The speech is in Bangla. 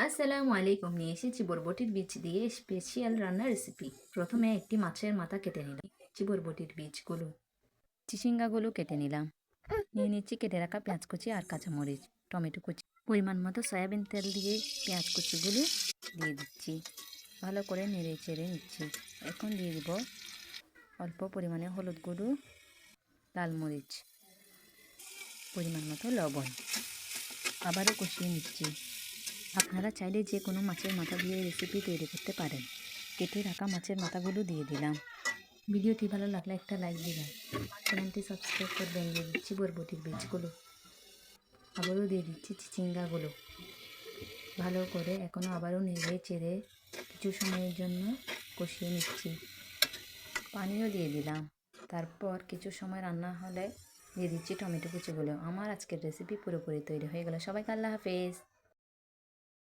আসসালামু আলাইকুম, নিয়ে এসেছি বরবটির বীজ দিয়ে স্পেশাল রান্নার রেসিপি। প্রথমে একটি মাছের মাথা কেটে নিলাম, বরবটির বীজগুলো, চিচিঙ্গাগুলো কেটে নিলাম। নিয়ে নিচ্ছি কেটে রাখা পেঁয়াজ কুচি আর কাঁচামরিচ, টমেটো কুচি, পরিমাণ মতো সয়াবিন তেল দিয়ে পেঁয়াজ কুচিগুলো দিয়ে দিচ্ছি। ভালো করে নেড়ে চেড়ে নিচ্ছি। এখন দিয়ে দিব অল্প পরিমাণে হলুদ গুঁড়ো, লাল মরিচ, পরিমাণ মতো লবণ। আবারও কষিয়ে নিচ্ছি। আপনারা চাইলে যে কোনো মাছের মাথা দিয়ে রেসিপি তৈরি করতে পারেন। কেটে রাখা মাছের মাথাগুলো দিয়ে দিলাম। ভিডিওটি ভালো লাগলে একটা লাইক দিবেন, চ্যানেলটি সাবস্ক্রাইব করবেন। দিয়ে দিচ্ছি বরবটির বীজগুলো, আবারও দিয়ে দিচ্ছি চিচিঙ্গাগুলো। ভালো করে এখনও আবারও নেড়ে চেড়ে কিছু সময়ের জন্য কষিয়ে নিচ্ছি। পানিও দিয়ে দিলাম। তারপর কিছু সময় রান্না হলে দিয়ে দিচ্ছি টমেটো কুচিগুলো। আমার আজকের রেসিপি পুরোপুরি তৈরি হয়ে গেল। সবাইকে আল্লাহ হাফেজ।